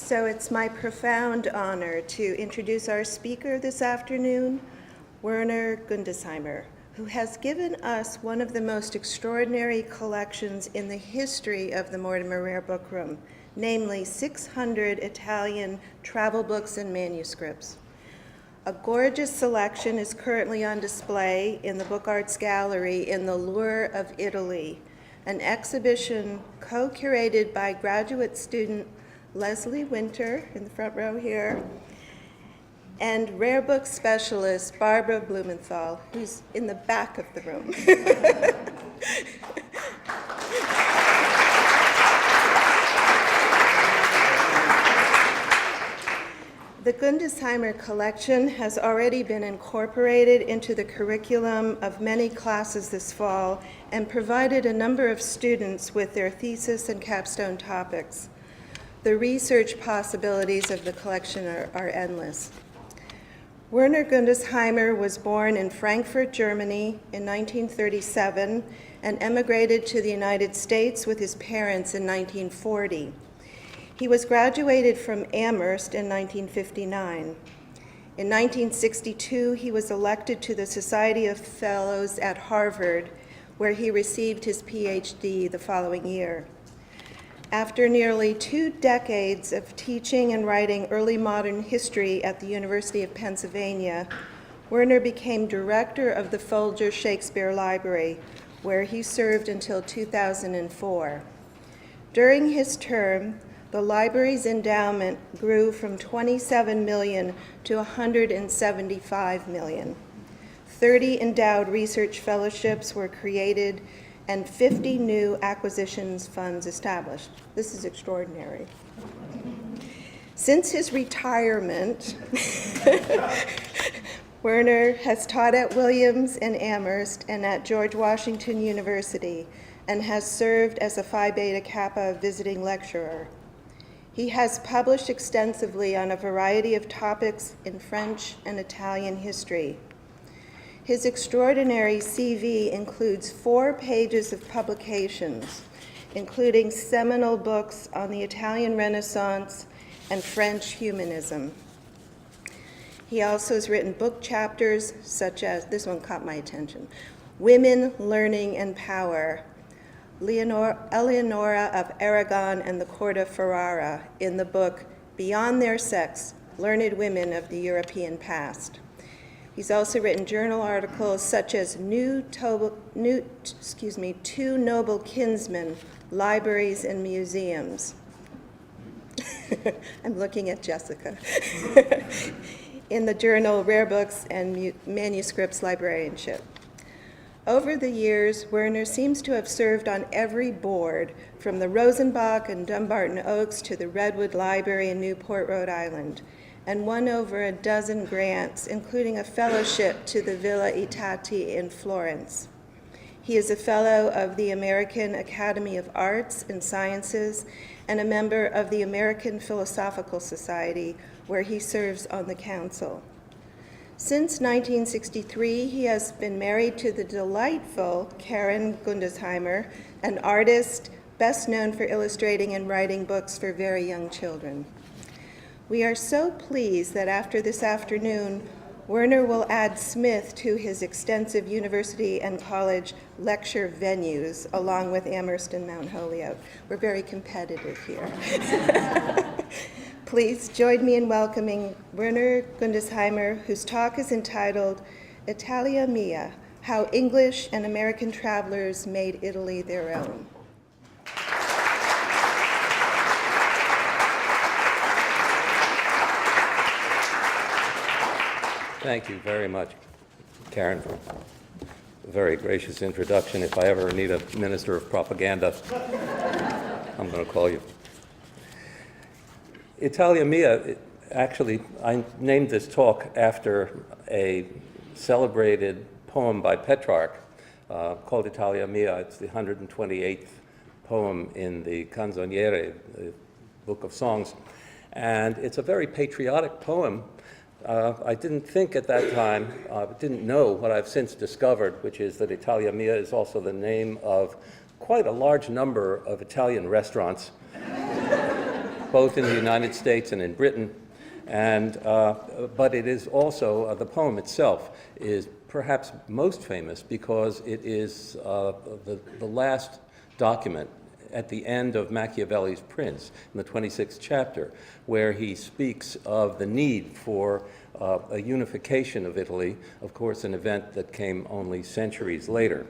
So it's my profound honor to introduce our speaker this afternoon, Werner Gundesheimer, who has given us one of the most extraordinary collections in the history of the Mortimer Rare Book Room, namely 600 Italian travel books and manuscripts. A gorgeous selection is currently on display in the Book Arts Gallery in the Lure of Italy, an exhibition co-curated by graduate student Leslie Winter, in the front row here, and rare book specialist Barbara Blumenthal, who's in the back of the room. The Gundesheimer collection has already been incorporated into the curriculum of many classes this fall and provided a number of students with their thesis and capstone topics. The research possibilities of the collection are endless. Werner Gundesheimer was born in Frankfurt, Germany in 1937 and emigrated to the United States with his parents in 1940. He was graduated from Amherst in 1959. In 1962, he was elected to the Society of Fellows at Harvard, where he received his PhD the following year. After nearly 2 decades of teaching and writing early modern history at the University of Pennsylvania, Werner became director of the Folger Shakespeare Library, where he served until 2004. During his term, the library's endowment grew from $27 million to $175 million. 30 endowed research fellowships were created and 50 new acquisitions funds established. This is extraordinary. Since his retirement, Werner has taught at Williams and Amherst and at George Washington University and has served as a Phi Beta Kappa visiting lecturer. He has published extensively on a variety of topics in French and Italian history. His extraordinary CV includes 4 pages of publications, including seminal books on the Italian Renaissance and French humanism. He also has written book chapters such as, this one caught my attention, Women, Learning, and Power, Eleonora of Aragon and the Court of Ferrara, in the book Beyond Their Sex, Learned Women of the European Past. He's also written journal articles such as Two Noble Kinsmen, Libraries and Museums. I'm looking at Jessica. In the journal Rare Books and Manuscripts Librarianship. Over the years, Werner seems to have served on every board, from the Rosenbach and Dumbarton Oaks to the Redwood Library in Newport, Rhode Island, and won over a dozen grants, including a fellowship to the Villa Itati in Florence. He is a fellow of the American Academy of Arts and Sciences and a member of the American Philosophical Society, where he serves on the council. Since 1963, he has been married to the delightful Karen Gundesheimer, an artist best known for illustrating and writing books for very young children. We are so pleased that after this afternoon, Werner will add Smith to his extensive university and college lecture venues, along with Amherst and Mount Holyoke. We're very competitive here. Please join me in welcoming Werner Gundesheimer, whose talk is entitled Italia Mia, How English and American Travelers Made Italy Their Own. Thank you very much, Karen, for a very gracious introduction. If I ever need a minister of propaganda, I'm going to call you. Italia Mia, actually, I named this talk after a celebrated poem by Petrarch called Italia Mia. It's the 128th poem in the Canzoniere, the book of songs. And it's a very patriotic poem. I didn't think at that time, didn't know what I've since discovered, which is that Italia Mia is also the name of quite a large number of Italian restaurants both in the United States and in Britain. But it is also, the poem itself is perhaps most famous because it is the last document at the end of Machiavelli's Prince, in the 26th chapter, where he speaks of the need for a unification of Italy, of course, an event that came only centuries later.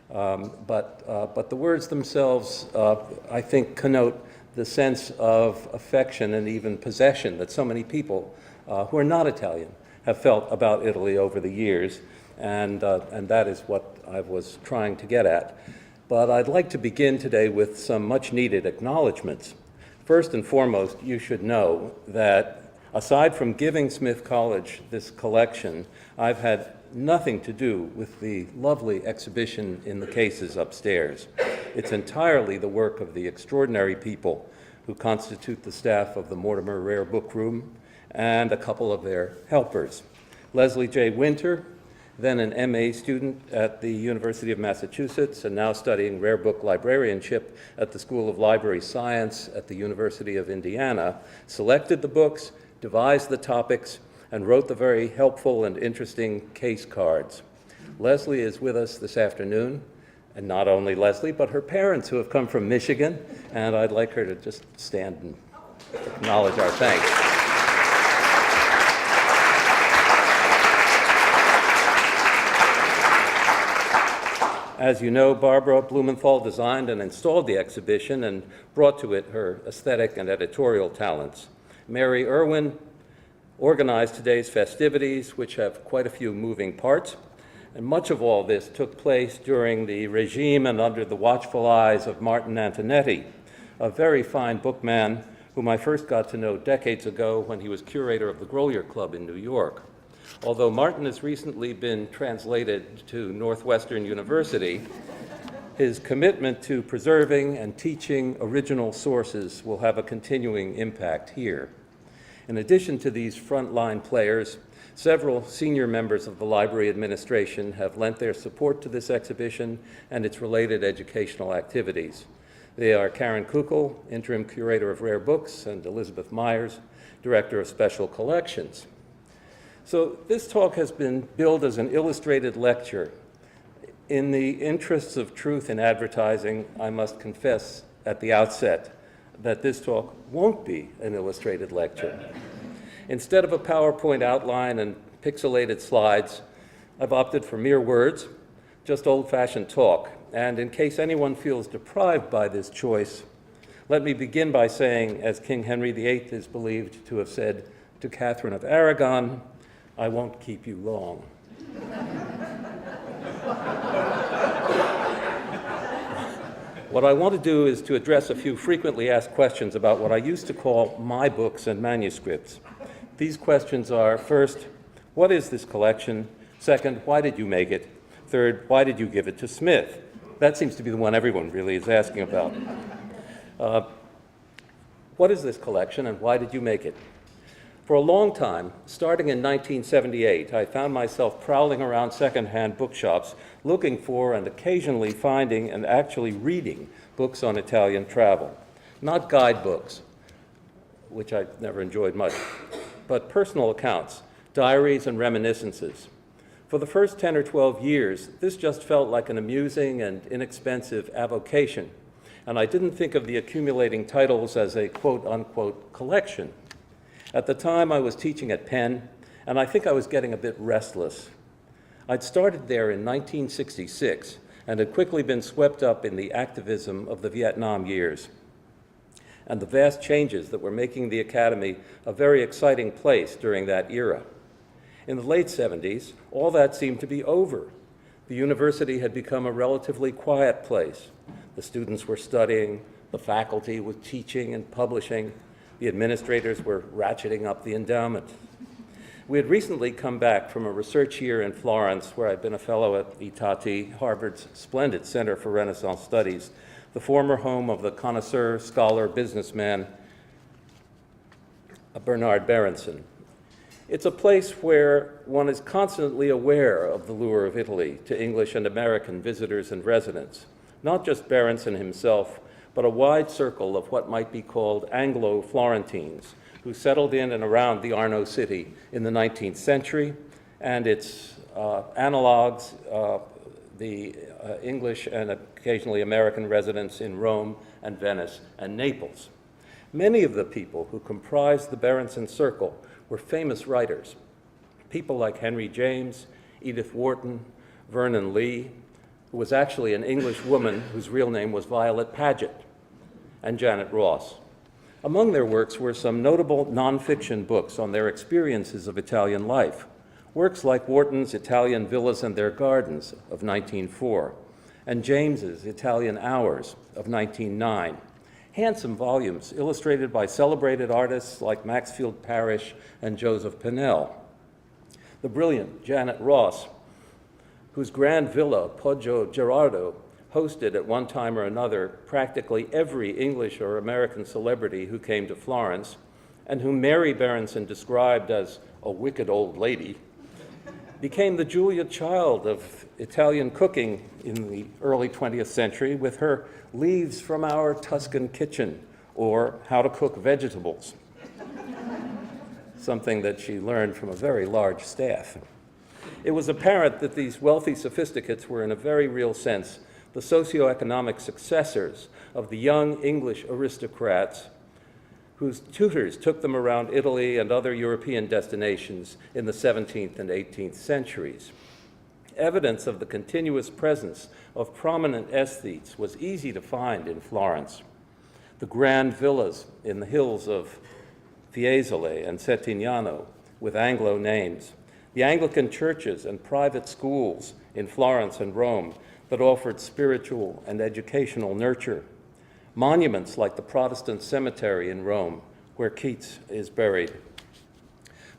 But the words themselves, I think, connote the sense of affection and even possession that so many people who are not Italian have felt about Italy over the years, and that is what I was trying to get at. But I'd like to begin today with some much-needed acknowledgments. First and foremost, you should know that aside from giving Smith College this collection, I've had nothing to do with the lovely exhibition in the cases upstairs. It's entirely the work of the extraordinary people who constitute the staff of the Mortimer Rare Book Room and a couple of their helpers. Leslie J. Winter, then an MA student at the University of Massachusetts and now studying rare book librarianship at the School of Library Science at the University of Indiana, selected the books, devised the topics, and wrote the very helpful and interesting case cards. Leslie is with us this afternoon, and not only Leslie, but her parents who have come from Michigan, and I'd like her to just stand and acknowledge our thanks. As you know, Barbara Blumenthal designed and installed the exhibition and brought to it her aesthetic and editorial talents. Mary Irwin organized today's festivities, which have quite a few moving parts, and much of all this took place during the regime and under the watchful eyes of Martin Antonetti, a very fine bookman whom I first got to know decades ago when he was curator of the Grolier Club in New York. Although Martin has recently been translated to Northwestern University, his commitment to preserving and teaching original sources will have a continuing impact here. In addition to these frontline players, several senior members of the library administration have lent their support to this exhibition and its related educational activities. They are Karen Kukel, interim curator of rare books, and Elizabeth Myers, director of special collections. So this talk has been billed as an illustrated lecture. In the interests of truth in advertising, I must confess at the outset that this talk won't be an illustrated lecture. Instead of a PowerPoint outline and pixelated slides, I've opted for mere words, just old-fashioned talk. And in case anyone feels deprived by this choice, let me begin by saying, as King Henry VIII is believed to have said to Catherine of Aragon, "I won't keep you long." What I want to do is to address a few frequently asked questions about what I used to call my books and manuscripts. These questions are, first, what is this collection? Second, why did you make it? Third, why did you give it to Smith? That seems to be the one everyone really is asking about. What is this collection and why did you make it? For a long time, starting in 1978, I found myself prowling around secondhand bookshops looking for and occasionally finding and actually reading books on Italian travel. Not guidebooks, which I never enjoyed much, but personal accounts, diaries and reminiscences. For the first 10 or 12 years, this just felt like an amusing and inexpensive avocation, and I didn't think of the accumulating titles as a quote-unquote collection. At the time, I was teaching at Penn, and I think I was getting a bit restless. I'd started there in 1966 and had quickly been swept up in the activism of the Vietnam years and the vast changes that were making the Academy a very exciting place during that era. In the late 70s, all that seemed to be over. The university had become a relatively quiet place. The students were studying, the faculty was teaching and publishing, the administrators were ratcheting up the endowment. We had recently come back from a research year in Florence, where I'd been a fellow at ITATI, Harvard's splendid Center for Renaissance Studies, the former home of the connoisseur, scholar, businessman, Bernard Berenson. It's a place where one is constantly aware of the lure of Italy to English and American visitors and residents. Not just Berenson himself, but a wide circle of what might be called Anglo-Florentines, who settled in and around the Arno city in the 19th century, and its analogs, the English and occasionally American residents in Rome and Venice and Naples. Many of the people who comprised the Berenson Circle were famous writers, people like Henry James, Edith Wharton, Vernon Lee, who was actually an English woman whose real name was Violet Paget, and Janet Ross. Among their works were some notable nonfiction books on their experiences of Italian life, works like Wharton's Italian Villas and Their Gardens of 1904, and James's Italian Hours of 1909, handsome volumes illustrated by celebrated artists like Maxfield Parrish and Joseph Pennell. The brilliant Janet Ross, whose grand villa, Poggio Gerardo, hosted at one time or another practically every English or American celebrity who came to Florence, and whom Mary Berenson described as a wicked old lady, became the Julia Child of Italian cooking in the early 20th century with her Leaves from Our Tuscan Kitchen, or How to Cook Vegetables, something that she learned from a very large staff. It was apparent that these wealthy sophisticates were, in a very real sense, the socioeconomic successors of the young English aristocrats whose tutors took them around Italy and other European destinations in the 17th and 18th centuries. Evidence of the continuous presence of prominent aesthetes was easy to find in Florence. The grand villas in the hills of Fiesole and Settignano with Anglo names, the Anglican churches and private schools in Florence and Rome that offered spiritual and educational nurture, monuments like the Protestant cemetery in Rome, where Keats is buried.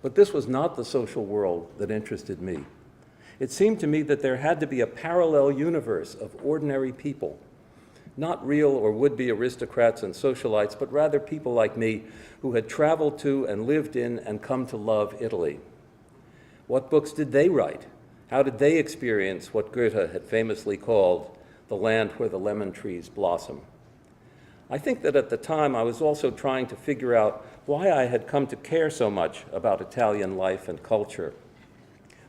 But this was not the social world that interested me. It seemed to me that there had to be a parallel universe of ordinary people, not real or would-be aristocrats and socialites, but rather people like me who had traveled to and lived in and come to love Italy. What books did they write? How did they experience what Goethe had famously called the land where the lemon trees blossom? I think that at the time I was also trying to figure out why I had come to care so much about Italian life and culture.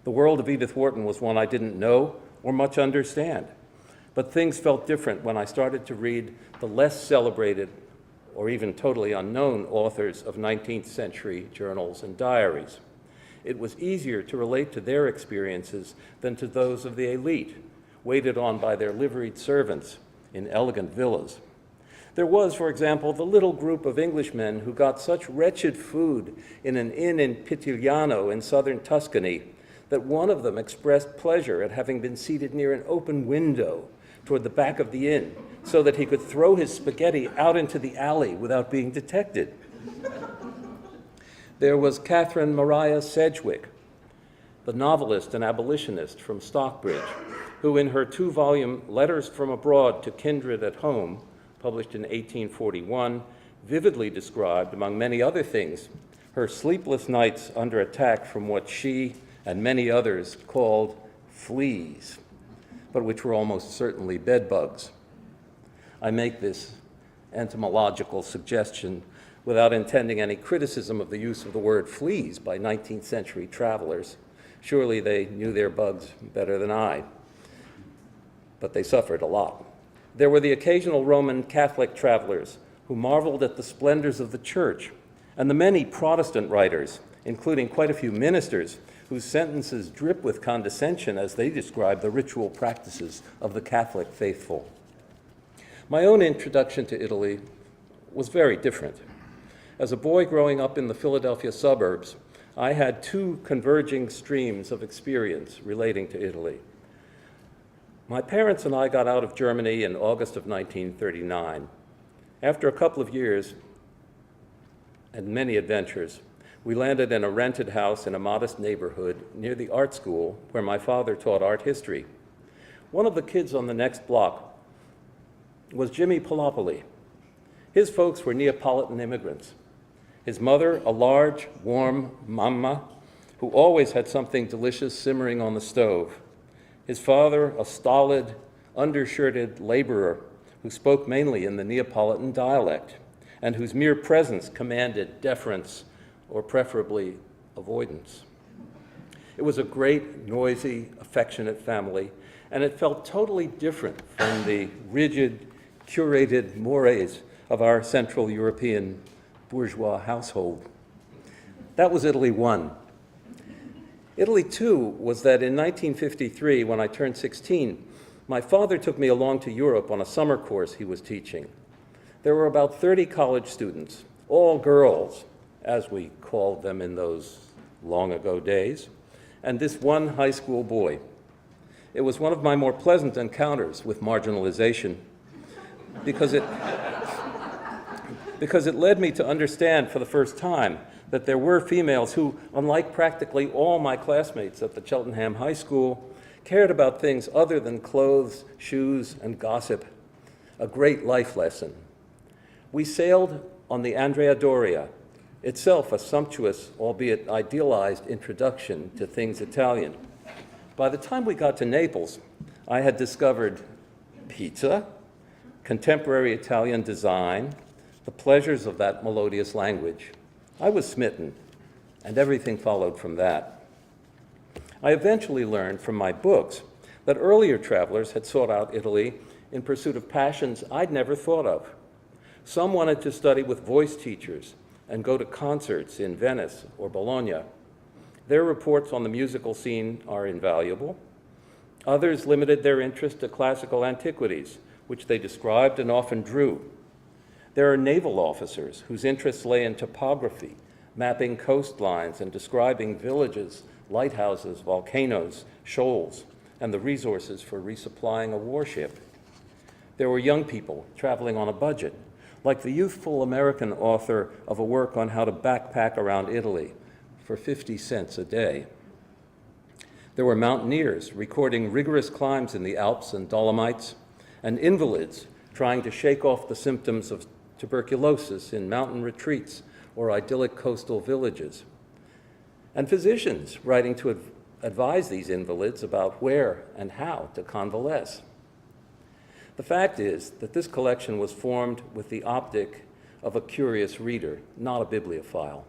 The world of Edith Wharton was one I didn't know or much understand, but things felt different when I started to read the less celebrated or even totally unknown authors of 19th century journals and diaries. It was easier to relate to their experiences than to those of the elite, waited on by their liveried servants in elegant villas. There was, for example, the little group of Englishmen who got such wretched food in an inn in Pitigliano in southern Tuscany that one of them expressed pleasure at having been seated near an open window toward the back of the inn so that he could throw his spaghetti out into the alley without being detected. There was Catherine Mariah Sedgwick, the novelist and abolitionist from Stockbridge, who in her 2-volume Letters from Abroad to Kindred at Home, published in 1841, vividly described, among many other things, her sleepless nights under attack from what she and many others called fleas, but which were almost certainly bedbugs. I make this entomological suggestion without intending any criticism of the use of the word fleas by 19th century travelers. Surely they knew their bugs better than I, but they suffered a lot. There were the occasional Roman Catholic travelers who marveled at the splendors of the church, and the many Protestant writers, including quite a few ministers, whose sentences drip with condescension as they describe the ritual practices of the Catholic faithful. My own introduction to Italy was very different. As a boy growing up in the Philadelphia suburbs, I had 2 converging streams of experience relating to Italy. My parents and I got out of Germany in August of 1939. After a couple of years and many adventures, we landed in a rented house in a modest neighborhood near the art school where my father taught art history. One of the kids on the next block was Jimmy Palopoli. His folks were Neapolitan immigrants. His mother, a large, warm mamma, who always had something delicious simmering on the stove. His father, a stolid, undershirted laborer who spoke mainly in the Neapolitan dialect, and whose mere presence commanded deference or preferably avoidance. It was a great, noisy, affectionate family, and it felt totally different from the rigid, curated mores of our Central European bourgeois household. That was Italy 1. Italy 2 was that in 1953, when I turned 16, my father took me along to Europe on a summer course he was teaching. There were about 30 college students, all girls, as we called them in those long ago days, and this one high school boy. It was one of my more pleasant encounters with marginalization because it led me to understand for the first time that there were females who, unlike practically all my classmates at the Cheltenham High School, cared about things other than clothes, shoes, and gossip. A great life lesson. We sailed on the Andrea Doria, itself a sumptuous, albeit idealized, introduction to things Italian. By the time we got to Naples, I had discovered pizza, contemporary Italian design, the pleasures of that melodious language. I was smitten, and everything followed from that. I eventually learned from my books that earlier travelers had sought out Italy in pursuit of passions I'd never thought of. Some wanted to study with voice teachers and go to concerts in Venice or Bologna. Their reports on the musical scene are invaluable. Others limited their interest to classical antiquities, which they described and often drew. There are naval officers whose interests lay in topography, mapping coastlines and describing villages, lighthouses, volcanoes, shoals, and the resources for resupplying a warship. There were young people traveling on a budget, like the youthful American author of a work on how to backpack around Italy for 50 cents a day. There were mountaineers recording rigorous climbs in the Alps and Dolomites, and invalids trying to shake off the symptoms of tuberculosis in mountain retreats or idyllic coastal villages, and physicians writing to advise these invalids about where and how to convalesce. The fact is that this collection was formed with the optic of a curious reader, not a bibliophile.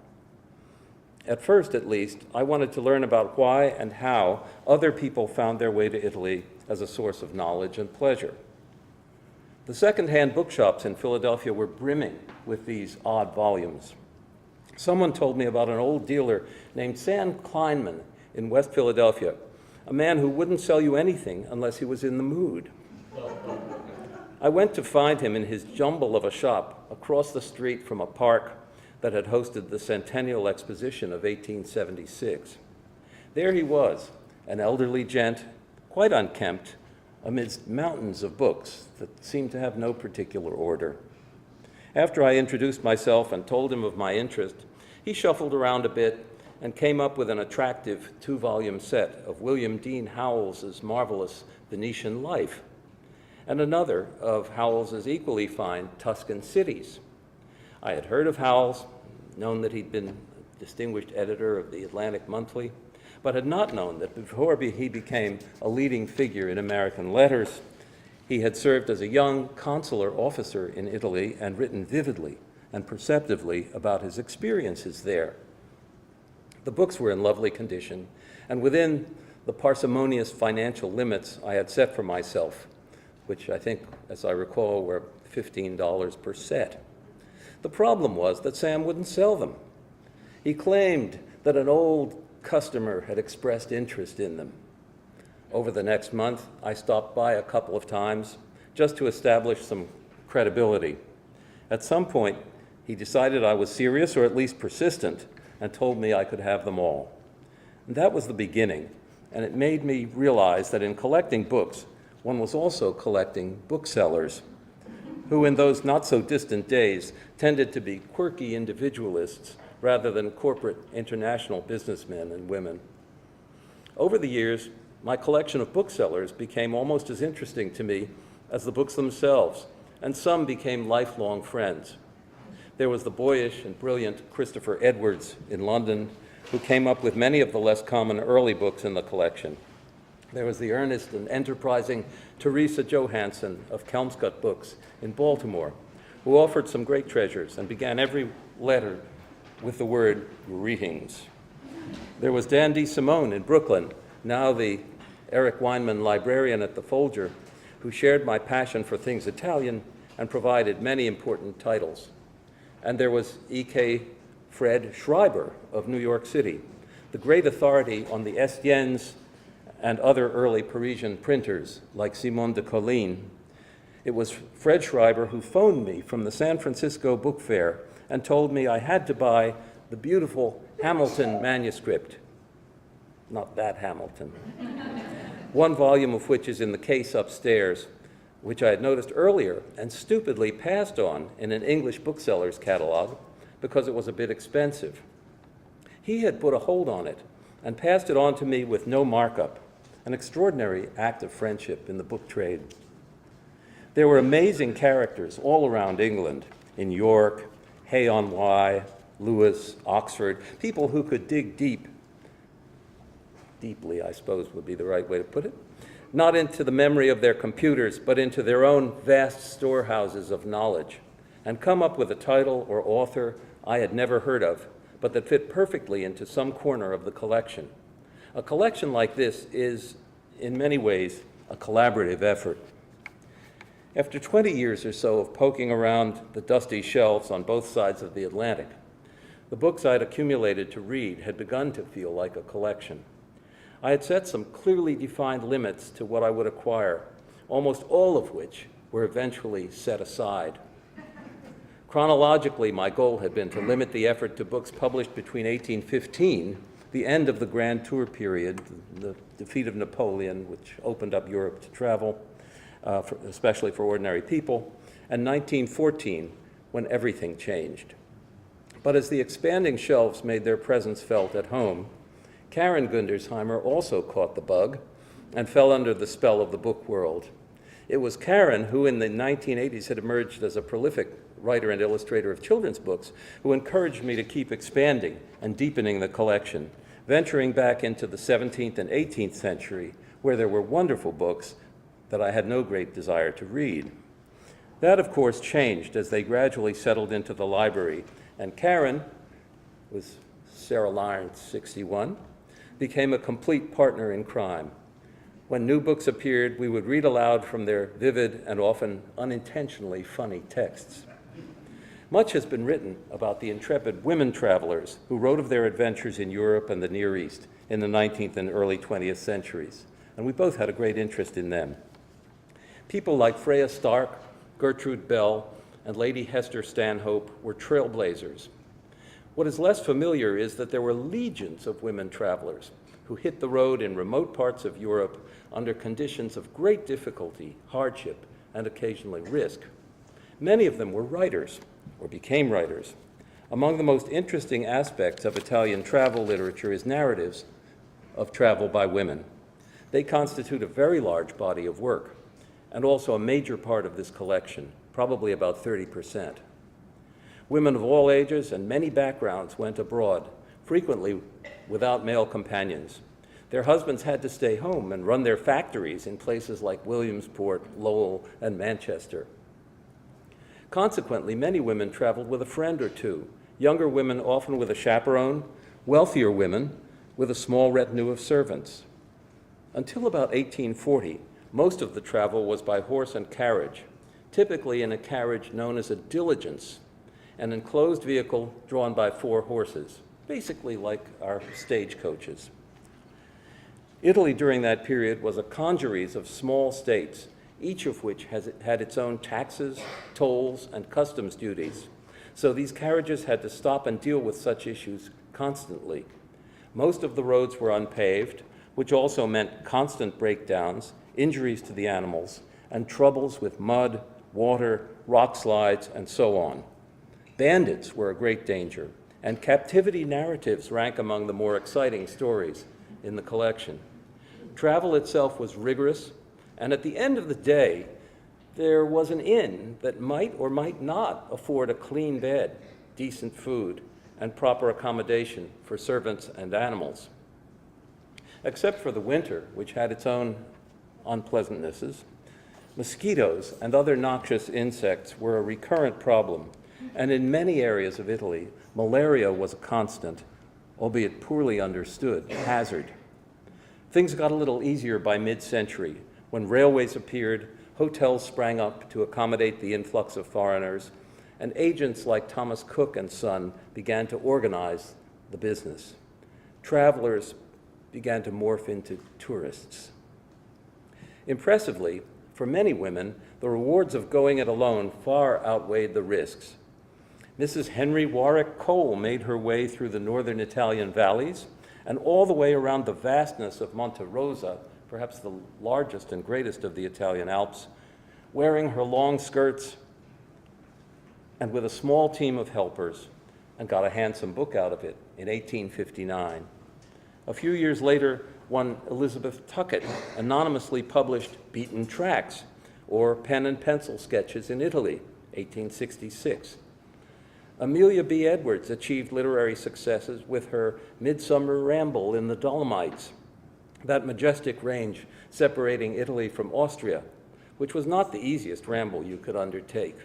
At first, at least, I wanted to learn about why and how other people found their way to Italy as a source of knowledge and pleasure. The second-hand bookshops in Philadelphia were brimming with these odd volumes. Someone told me about an old dealer named Sam Kleinman in West Philadelphia, a man who wouldn't sell you anything unless he was in the mood. I went to find him in his jumble of a shop across the street from a park that had hosted the Centennial Exposition of 1876. There he was, an elderly gent, quite unkempt, amidst mountains of books that seemed to have no particular order. After I introduced myself and told him of my interest, he shuffled around a bit and came up with an attractive 2-volume set of William Dean Howells's marvelous Venetian Life, and another of Howells's equally fine Tuscan Cities. I had heard of Howells, known that he'd been distinguished editor of the Atlantic Monthly, but had not known that before he became a leading figure in American letters, he had served as a young consular officer in Italy and written vividly and perceptively about his experiences there. The books were in lovely condition, and within the parsimonious financial limits I had set for myself, which I think, as I recall, were $15 per set. The problem was that Sam wouldn't sell them. He claimed that an old customer had expressed interest in them. Over the next month, I stopped by a couple of times just to establish some credibility. At some point, he decided I was serious or at least persistent and told me I could have them all. And that was the beginning, and it made me realize that in collecting books, one was also collecting booksellers, who in those not-so-distant days tended to be quirky individualists rather than corporate international businessmen and women. Over the years, my collection of booksellers became almost as interesting to me as the books themselves, and some became lifelong friends. There was the boyish and brilliant Christopher Edwards in London, who came up with many of the less common early books in the collection. There was the earnest and enterprising Teresa Johansson of Kelmscott Books in Baltimore, who offered some great treasures and began every letter with the word greetings. There was Dan D. Simone in Brooklyn, now the Eric Weinman librarian at the Folger, who shared my passion for things Italian and provided many important titles. And there was E.K. Fred Schreiber of New York City, the great authority on the Estiennes and other early Parisian printers like Simon de Colline. It was Fred Schreiber who phoned me from the San Francisco Book Fair and told me I had to buy the beautiful Hamilton manuscript. Not that Hamilton. One volume of which is in the case upstairs, which I had noticed earlier and stupidly passed on in an English bookseller's catalog because it was a bit expensive. He had put a hold on it and passed it on to me with no markup, an extraordinary act of friendship in the book trade. There were amazing characters all around England, in York, Hay-on-Wye, Lewes, Oxford, people who could dig deeply, I suppose would be the right way to put it, not into the memory of their computers, but into their own vast storehouses of knowledge, and come up with a title or author I had never heard of, but that fit perfectly into some corner of the collection. A collection like this is, in many ways, a collaborative effort. After 20 years or so of poking around the dusty shelves on both sides of the Atlantic, the books I'd accumulated to read had begun to feel like a collection. I had set some clearly defined limits to what I would acquire, almost all of which were eventually set aside. Chronologically, my goal had been to limit the effort to books published between 1815, the end of the Grand Tour period, the defeat of Napoleon, which opened up Europe to travel, especially for ordinary people, and 1914, when everything changed. But as the expanding shelves made their presence felt at home, Karen Gundersheimer also caught the bug and fell under the spell of the book world. It was Karen who in the 1980s had emerged as a prolific writer and illustrator of children's books who encouraged me to keep expanding and deepening the collection, venturing back into the 17th and 18th century where there were wonderful books that I had no great desire to read. That, of course, changed as they gradually settled into the library, and Karen, with Sarah Lawrence, 61, became a complete partner in crime. When new books appeared, we would read aloud from their vivid and often unintentionally funny texts. Much has been written about the intrepid women travelers who wrote of their adventures in Europe and the Near East in the 19th and early 20th centuries, and we both had a great interest in them. People like Freya Stark, Gertrude Bell, and Lady Hester Stanhope were trailblazers. What is less familiar is that there were legions of women travelers who hit the road in remote parts of Europe under conditions of great difficulty, hardship, and occasionally risk. Many of them were writers, or became writers. Among the most interesting aspects of Italian travel literature is narratives of travel by women. They constitute a very large body of work, and also a major part of this collection, probably about 30%. Women of all ages and many backgrounds went abroad, frequently without male companions. Their husbands had to stay home and run their factories in places like Williamsport, Lowell, and Manchester. Consequently, many women traveled with a friend or two, younger women often with a chaperone, wealthier women with a small retinue of servants. Until about 1840, most of the travel was by horse and carriage, typically in a carriage known as a diligence, an enclosed vehicle drawn by 4 horses, basically like our stagecoaches. Italy during that period was a congeries of small states, each of which had its own taxes, tolls, and customs duties. So these carriages had to stop and deal with such issues constantly. Most of the roads were unpaved, which also meant constant breakdowns, injuries to the animals, and troubles with mud, water, rock slides, and so on. Bandits were a great danger, and captivity narratives rank among the more exciting stories in the collection. Travel itself was rigorous, and at the end of the day, there was an inn that might or might not afford a clean bed, decent food, and proper accommodation for servants and animals. Except for the winter, which had its own unpleasantnesses, mosquitoes and other noxious insects were a recurrent problem, and in many areas of Italy, malaria was a constant, albeit poorly understood, hazard. Things got a little easier by mid-century, when railways appeared, hotels sprang up to accommodate the influx of foreigners, and agents like Thomas Cook and Son began to organize the business. Travelers began to morph into tourists. Impressively, for many women, the rewards of going it alone far outweighed the risks. Mrs. Henry Warwick Cole made her way through the northern Italian valleys and all the way around the vastness of Monte Rosa, perhaps the largest and greatest of the Italian Alps, wearing her long skirts and with a small team of helpers, and got a handsome book out of it in 1859. A few years later, one Elizabeth Tuckett anonymously published Beaten Tracks, or Pen and Pencil Sketches in Italy, 1866. Amelia B. Edwards achieved literary successes with her Midsummer Ramble in the Dolomites, that majestic range separating Italy from Austria, which was not the easiest ramble you could undertake.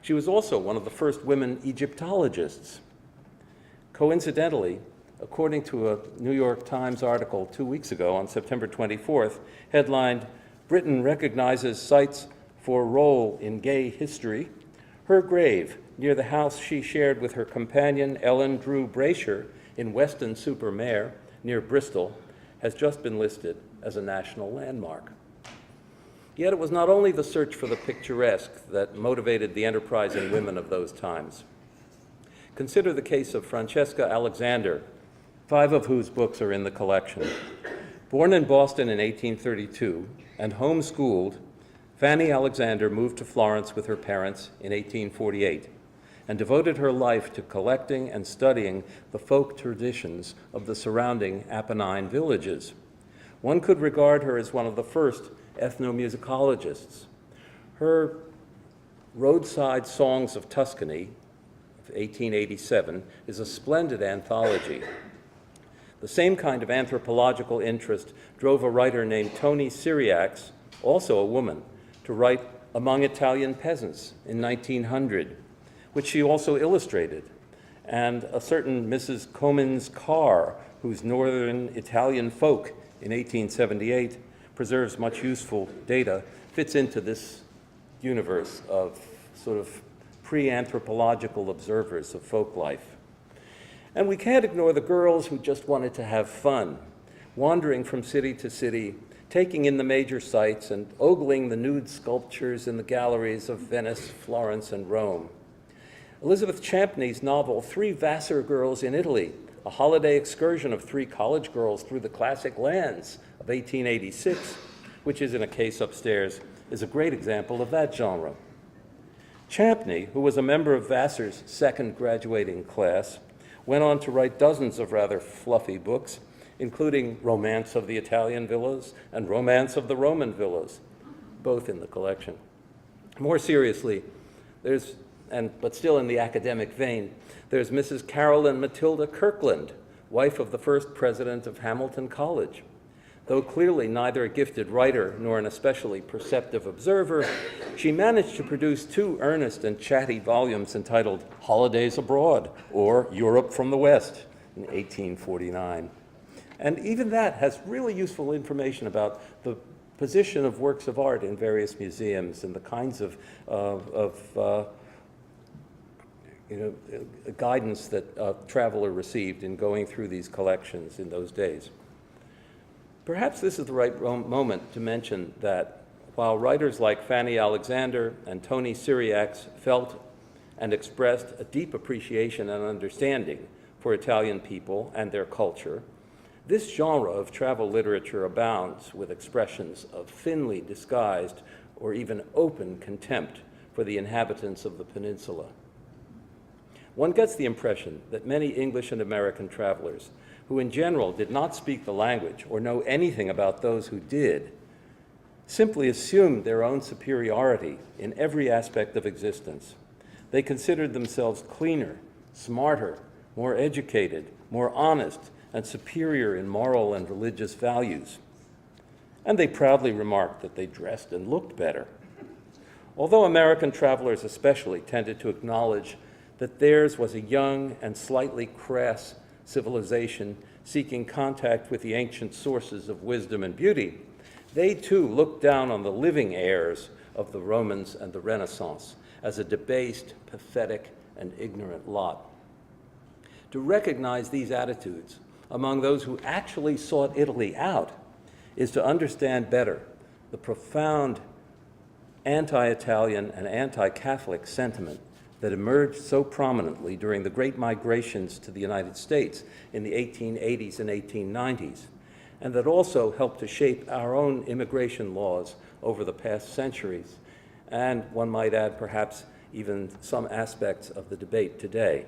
She was also one of the first women Egyptologists. Coincidentally, according to a New York Times article 2 weeks ago on September 24th, headlined, "Britain Recognizes Sites for Role in Gay History," her grave near the house she shared with her companion Ellen Drew Brasher in Weston-super-Mare, near Bristol, has just been listed as a national landmark. Yet it was not only the search for the picturesque that motivated the enterprising women of those times. Consider the case of Francesca Alexander, 5 of whose books are in the collection. Born in Boston in 1832 and homeschooled, Fanny Alexander moved to Florence with her parents in 1848 and devoted her life to collecting and studying the folk traditions of the surrounding Apennine villages. One could regard her as one of the first ethnomusicologists. Her Roadside Songs of Tuscany, of 1887, is a splendid anthology. The same kind of anthropological interest drove a writer named Toni Syriacs, also a woman, to write Among Italian Peasants in 1900, which she also illustrated, and a certain Mrs. Comins Carr, whose Northern Italian Folk in 1878 preserves much useful data, fits into this universe of sort of pre-anthropological observers of folk life. And we can't ignore the girls who just wanted to have fun, wandering from city to city, taking in the major sights and ogling the nude sculptures in the galleries of Venice, Florence, and Rome. Elizabeth Champney's novel, 3 Vassar Girls in Italy, a holiday excursion of 3 college girls through the classic lands of 1886, which is in a case upstairs, is a great example of that genre. Champney, who was a member of Vassar's second graduating class, went on to write dozens of rather fluffy books, including Romance of the Italian Villas and Romance of the Roman Villas, both in the collection. More seriously, but still in the academic vein, there's Mrs. Carolyn Matilda Kirkland, wife of the first president of Hamilton College. Though clearly neither a gifted writer nor an especially perceptive observer, she managed to produce 2 earnest and chatty volumes entitled Holidays Abroad, or Europe from the West, in 1849. And even that has really useful information about the position of works of art in various museums and the kinds of guidance that a traveler received in going through these collections in those days. Perhaps this is the right moment to mention that while writers like Fanny Alexander and Toni Syriacs felt and expressed a deep appreciation and understanding for Italian people and their culture, this genre of travel literature abounds with expressions of thinly disguised or even open contempt for the inhabitants of the peninsula. One gets the impression that many English and American travelers, who in general did not speak the language or know anything about those who did, simply assumed their own superiority in every aspect of existence. They considered themselves cleaner, smarter, more educated, more honest, and superior in moral and religious values. And they proudly remarked that they dressed and looked better. Although American travelers especially tended to acknowledge that theirs was a young and slightly crass civilization seeking contact with the ancient sources of wisdom and beauty, they too looked down on the living heirs of the Romans and the Renaissance as a debased, pathetic, and ignorant lot. To recognize these attitudes among those who actually sought Italy out is to understand better the profound anti-Italian and anti-Catholic sentiment that emerged so prominently during the great migrations to the United States in the 1880s and 1890s, and that also helped to shape our own immigration laws over the past centuries, and one might add perhaps even some aspects of the debate today.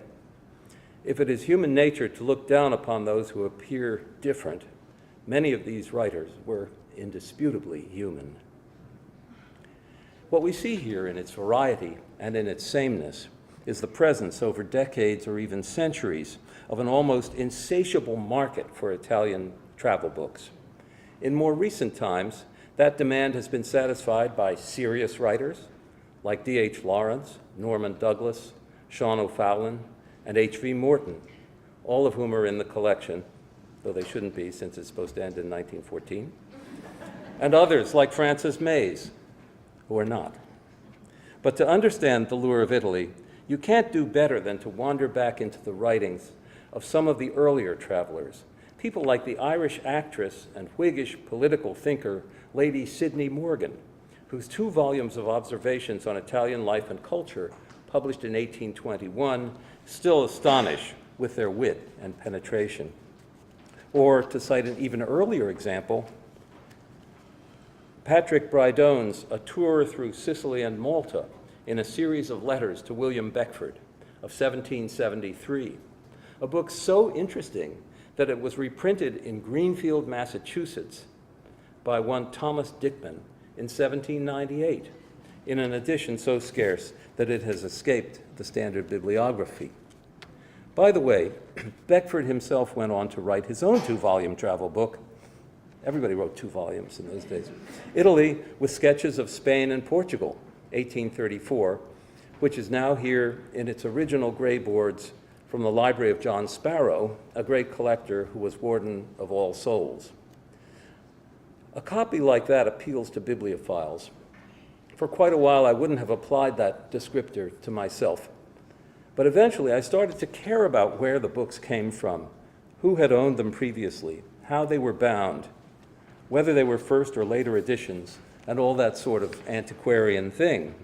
If it is human nature to look down upon those who appear different, many of these writers were indisputably human. What we see here in its variety and in its sameness is the presence over decades or even centuries of an almost insatiable market for Italian travel books. In more recent times, that demand has been satisfied by serious writers like D.H. Lawrence, Norman Douglas, Sean O'Fallon, and H.V. Morton, all of whom are in the collection, though they shouldn't be since it's supposed to end in 1914, and others like Francis Mays, who are not. But to understand the lure of Italy, you can't do better than to wander back into the writings of some of the earlier travelers, people like the Irish actress and Whiggish political thinker Lady Sidney Morgan, whose 2 volumes of observations on Italian life and culture, published in 1821, still astonish with their wit and penetration. Or, to cite an even earlier example, Patrick Brydone's A Tour Through Sicily and Malta in a series of letters to William Beckford of 1773, a book so interesting that it was reprinted in Greenfield, Massachusetts by one Thomas Dickman in 1798, in an edition so scarce that it has escaped the standard bibliography. By the way, Beckford himself went on to write his own 2-volume travel book. Everybody wrote 2 volumes in those days. Italy, with sketches of Spain and Portugal, 1834, which is now here in its original gray boards from the library of John Sparrow, a great collector who was warden of All Souls. A copy like that appeals to bibliophiles. For quite a while, I wouldn't have applied that descriptor to myself. But eventually, I started to care about where the books came from, who had owned them previously, how they were bound, whether they were first or later editions, and all that sort of antiquarian thing.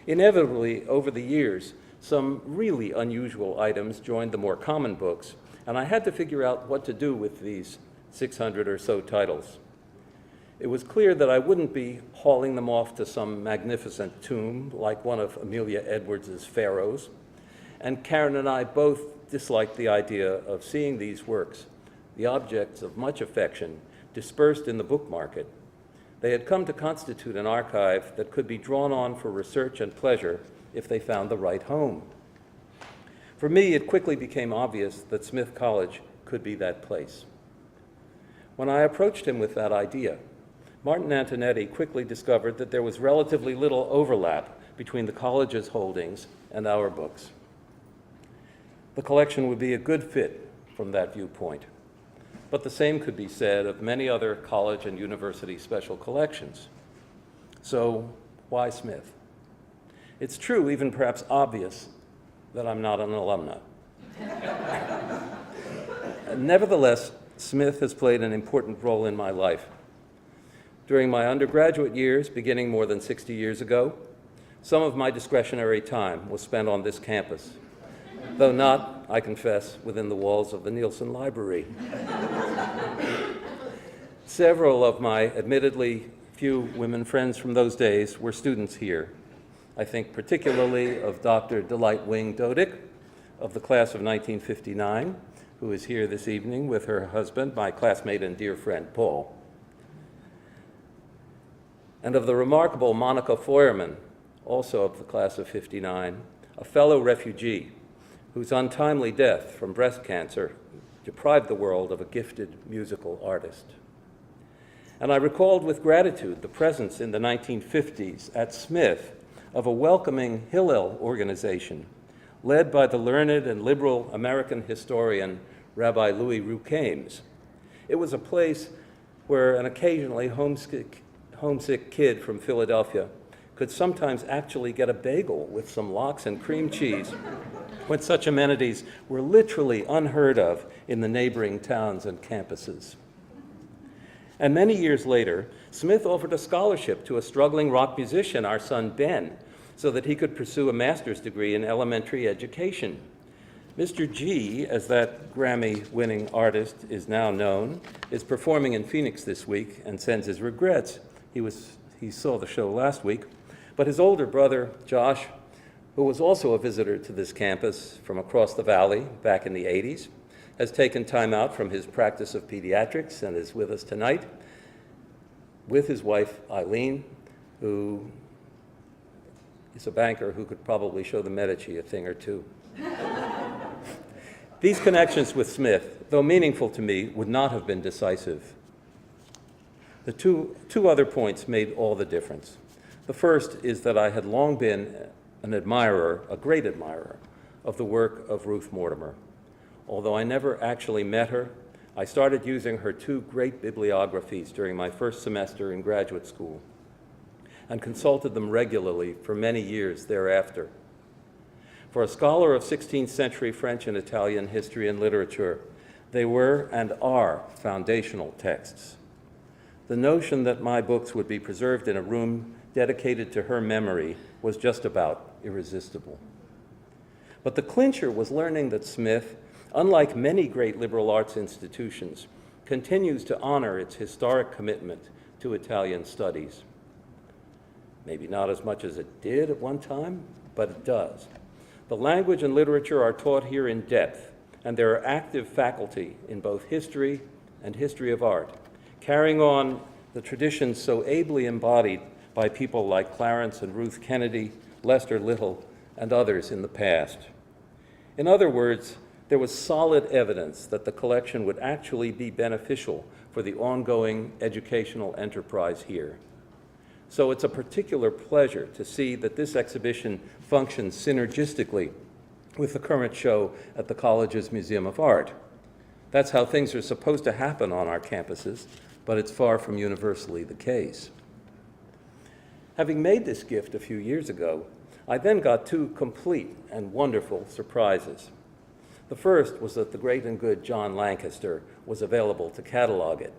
Inevitably, over the years, some really unusual items joined the more common books, and I had to figure out what to do with these 600 or so titles. It was clear that I wouldn't be hauling them off to some magnificent tomb like one of Amelia Edwards's pharaohs, and Karen and I both disliked the idea of seeing these works, the objects of much affection, dispersed in the book market. They had come to constitute an archive that could be drawn on for research and pleasure if they found the right home. For me, it quickly became obvious that Smith College could be that place. When I approached him with that idea, Martin Antonetti quickly discovered that there was relatively little overlap between the college's holdings and our books. The collection would be a good fit from that viewpoint. But the same could be said of many other college and university special collections. So why Smith? It's true, even perhaps obvious, that I'm not an alumna. Nevertheless, Smith has played an important role in my life. During my undergraduate years, beginning more than 60 years ago, some of my discretionary time was spent on this campus, though not, I confess, within the walls of the Nielsen Library. Several of my admittedly few women friends from those days were students here. I think particularly of Dr. Delight Wing Dodick of the class of 1959, who is here this evening with her husband, my classmate and dear friend, Paul. And of the remarkable Monica Feuerman, also of the class of 59, a fellow refugee whose untimely death from breast cancer deprived the world of a gifted musical artist. And I recalled with gratitude the presence in the 1950s at Smith of a welcoming Hillel organization led by the learned and liberal American historian Rabbi Louis Roucames. It was a place where an occasionally homesick kid from Philadelphia could sometimes actually get a bagel with some lox and cream cheese, when such amenities were literally unheard of in the neighboring towns and campuses. And many years later, Smith offered a scholarship to a struggling rock musician, our son Ben, so that he could pursue a master's degree in elementary education. Mr. G, as that Grammy-winning artist is now known, is performing in Phoenix this week and sends his regrets. He saw the show last week, but his older brother, Josh, who was also a visitor to this campus from across the valley back in the 80s, has taken time out from his practice of pediatrics and is with us tonight with his wife, Eileen, who is a banker who could probably show the Medici a thing or two. These connections with Smith, though meaningful to me, would not have been decisive. The two other points made all the difference. The first is that I had long been an admirer, a great admirer, of the work of Ruth Mortimer. Although I never actually met her, I started using her two great bibliographies during my first semester in graduate school and consulted them regularly for many years thereafter. For a scholar of 16th century French and Italian history and literature, they were and are foundational texts. The notion that my books would be preserved in a room dedicated to her memory was just about irresistible. But the clincher was learning that Smith, unlike many great liberal arts institutions, continues to honor its historic commitment to Italian studies. Maybe not as much as it did at one time, but it does. The language and literature are taught here in depth, and there are active faculty in both history and history of art, carrying on the traditions so ably embodied by people like Clarence and Ruth Kennedy, Lester Little, and others in the past. In other words, there was solid evidence that the collection would actually be beneficial for the ongoing educational enterprise here. So it's a particular pleasure to see that this exhibition functions synergistically with the current show at the college's Museum of Art. That's how things are supposed to happen on our campuses, but it's far from universally the case. Having made this gift a few years ago, I then got two complete and wonderful surprises. The first was that the great and good John Lancaster was available to catalog it.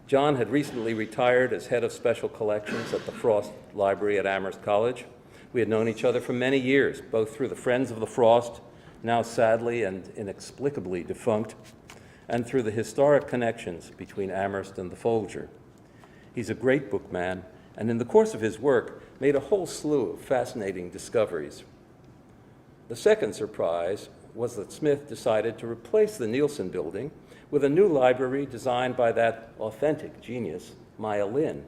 John had recently retired as head of special collections at the Frost Library at Amherst College. We had known each other for many years, both through the Friends of the Frost, now sadly and inexplicably defunct, and through the historic connections between Amherst and the Folger. He's a great bookman, and in the course of his work, made a whole slew of fascinating discoveries. The second surprise was that Smith decided to replace the Nielsen building with a new library designed by that authentic genius, Maya Lin.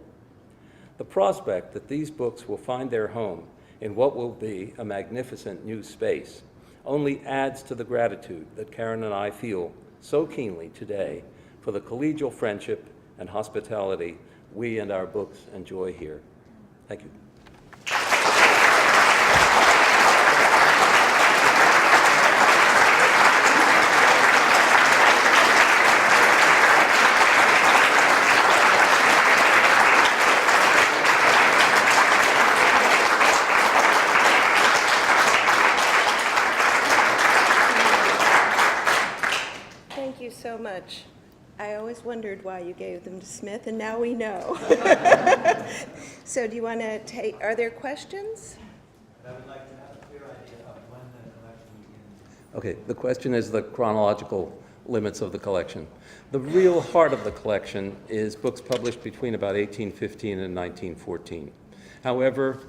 The prospect that these books will find their home in what will be a magnificent new space only adds to the gratitude that Karen and I feel so keenly today for the collegial friendship and hospitality we and our books enjoy here. Thank you. Thank you so much. I always wondered why you gave them to Smith, and now we know. So do you want to take, are there questions? I would like to have a clear idea of when the collection begins. Okay, the question is the chronological limits of the collection. The real heart of the collection is books published between about 1815 and 1914. However,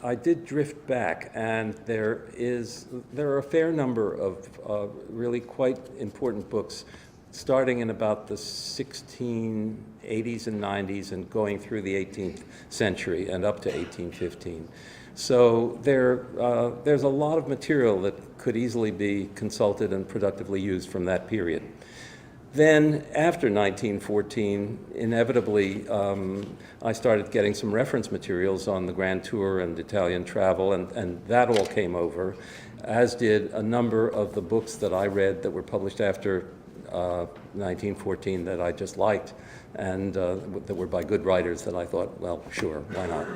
I did drift back, and there are a fair number of really quite important books starting in about the 1680s and 90s and going through the 18th century and up to 1815. So there's a lot of material that could easily be consulted and productively used from that period. Then, after 1914, inevitably, I started getting some reference materials on the Grand Tour and Italian travel, and that all came over, as did a number of the books that I read that were published after 1914 that I just liked, and that were by good writers that I thought, well, sure, why not?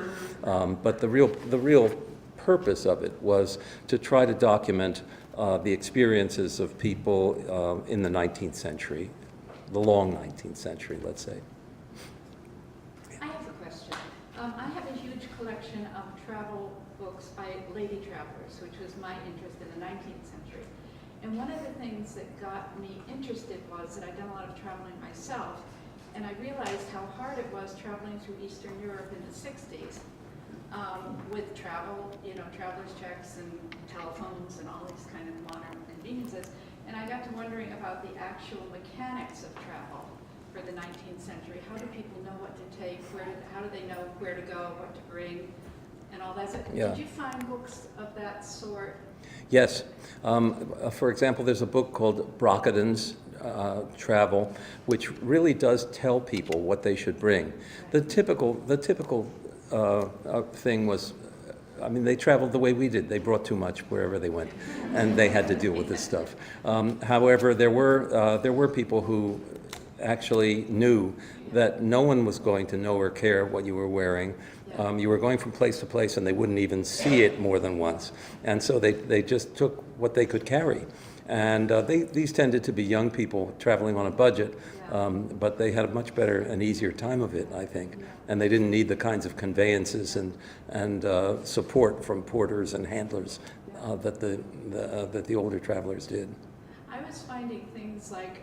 But the real purpose of it was to try to document the experiences of people in the 19th century, the long 19th century, let's say. I have a question. I have a huge collection of travel books by lady travelers, which was my interest in the 19th century. And one of the things that got me interested was that I'd done a lot of traveling myself, and I realized how hard it was traveling through Eastern Europe in the 60s. With travel, traveler's checks and telephones and all these kind of modern conveniences. And I got to wondering about the actual mechanics of travel for the 19th century. How do people know what to take? How do they know where to go, what to bring, and all that? So Yeah. Did you find books of that sort? Yes. For example, there's a book called Brockaden's Travel, which really does tell people what they should bring. The typical thing was, I mean, they traveled the way we did. They brought too much wherever they went, and they had to deal with this stuff. However, there were people who actually knew that no one was going to know or care what you were wearing. You were going from place to place, and they wouldn't even see it more than once. And so they just took what they could carry. And these tended to be young people traveling on a budget, but they had a much better and easier time of it, I think. And they didn't need the kinds of conveyances and support from porters and handlers that the older travelers did. I was finding things like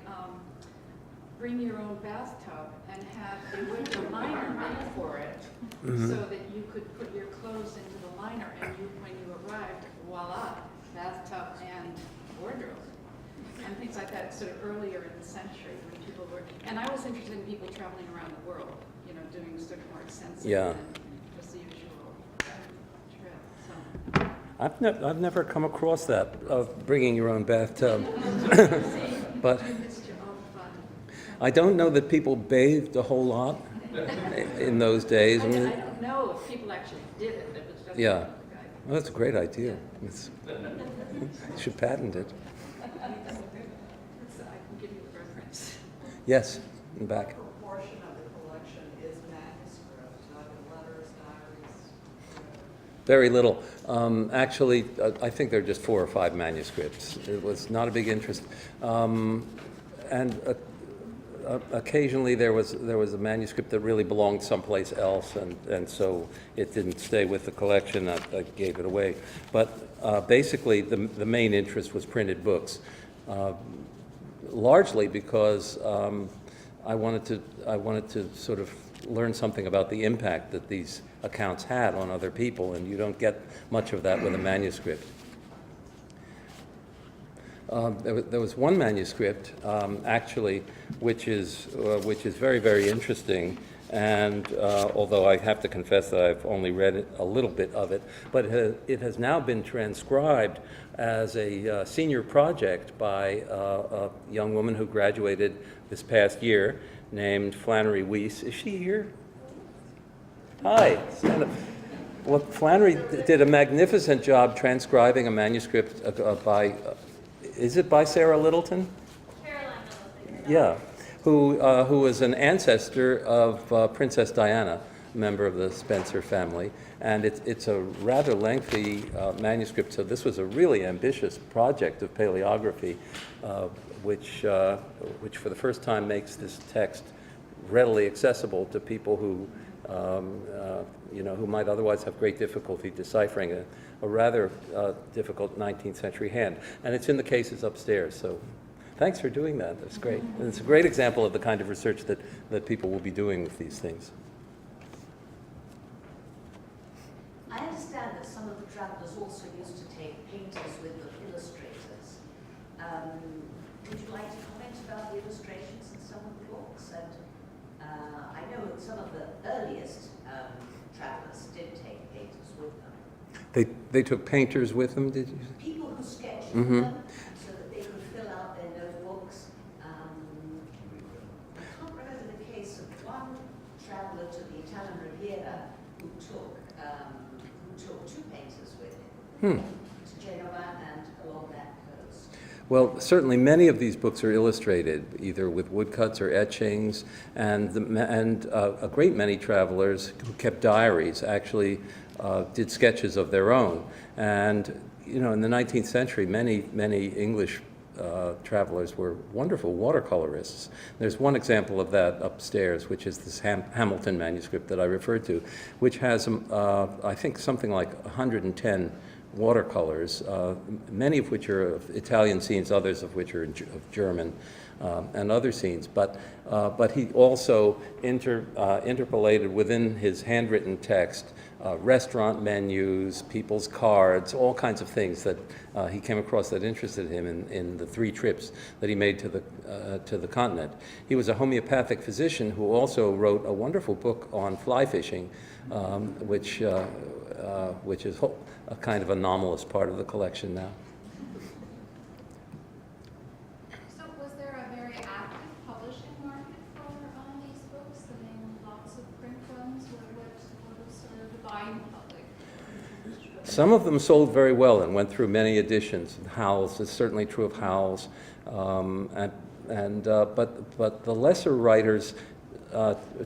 bring your own bathtub and have a winter liner made for it, so that you could put your clothes into the liner, and when you arrived, voila, bathtub and wardrobe, and things like that, sort of earlier in the century when people were, and I was interested in people traveling around the world, doing sort of more extensive than just the usual trip. So. I've never come across that, of bringing your own bathtub. But I don't know that people bathed a whole lot in those days. I don't know if people actually did it. It was just Yeah. Well, that's a great idea. You should patent it. I can give you the reference. Yes, in the back. What proportion of the collection is manuscript, letters, diaries? Very little. Actually, I think there are just 4 or 5 manuscripts. It was not a big interest. And occasionally there was a manuscript that really belonged someplace else, and so it didn't stay with the collection. I gave it away. But basically, the main interest was printed books, largely because I wanted to sort of learn something about the impact that these accounts had on other people, and you don't get much of that with a manuscript. There was one manuscript, actually, which is very, very interesting, and although I have to confess that I've only read a little bit of it, but it has now been transcribed as a senior project by a young woman who graduated this past year named Flannery Weiss. Is she here? Hi. Well, Flannery did a magnificent job transcribing a manuscript by... Is it by Sarah Littleton? Caroline Littleton. Yeah, who was an ancestor of Princess Diana, a member of the Spencer family, and it's a rather lengthy manuscript. So this was a really ambitious project of paleography, which for the first time makes this text readily accessible to people who who might otherwise have great difficulty deciphering a rather difficult 19th century hand. And it's in the cases upstairs, so thanks for doing that. That's great. And it's a great example of the kind of research that people will be doing with these things. I understand that some of the travelers also used to take painters with them, illustrators. would you like to comment about the illustrations in some of the books? And I know that some of the earliest travelers did take painters with them. They took painters with them, did you say? People who sketched with Mhm. them so that they could fill out their notebooks. I can't remember the case of one traveler to the Italian Riviera who took two painters with him to Genova and along that coast. Well, certainly many of these books are illustrated, either with woodcuts or etchings, and a great many travelers who kept diaries actually did sketches of their own. And in the 19th century, many English travelers were wonderful watercolorists. There's one example of that upstairs, which is this Hamilton manuscript that I referred to, which has, I think, something like 110 watercolors, many of which are of Italian scenes, others of which are of German and other scenes. But he also interpolated within his handwritten text restaurant menus, people's cards, all kinds of things that he came across that interested him in the 3 trips that he made to the continent. He was a homeopathic physician who also wrote a wonderful book on fly fishing, which is a kind of anomalous part of the collection now. So was there a very active publishing market for these books? I mean, lots of print runs? What was sort of the buying public? Some of them sold very well and went through many editions. Howell's is certainly true of Howell's, but the lesser writers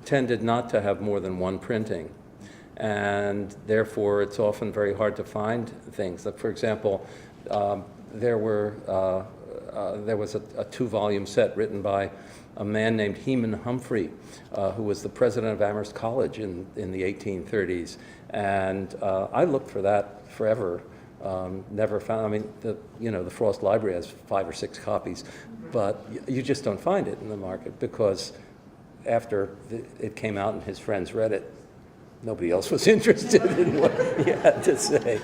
tended not to have more than one printing, and therefore it's often very hard to find things. Like, for example, there was a 2-volume set written by a man named Hemingway Humphrey, who was the president of Amherst College in the 1830s. And I looked for that forever, never found. I mean, the Frost Library has 5 or 6 copies, but you just don't find it in the market because after it came out and his friends read it, nobody else was interested in what he had to say.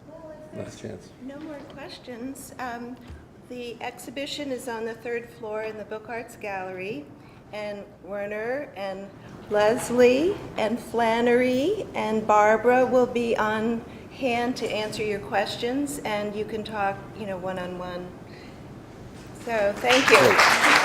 Well, if Last there's chance. no more questions, the exhibition is on the 3rd floor in the Book Arts Gallery, and Werner and Leslie and Flannery and Barbara will be on hand to answer your questions, and you can talk, one-on-one. So thank you. Great.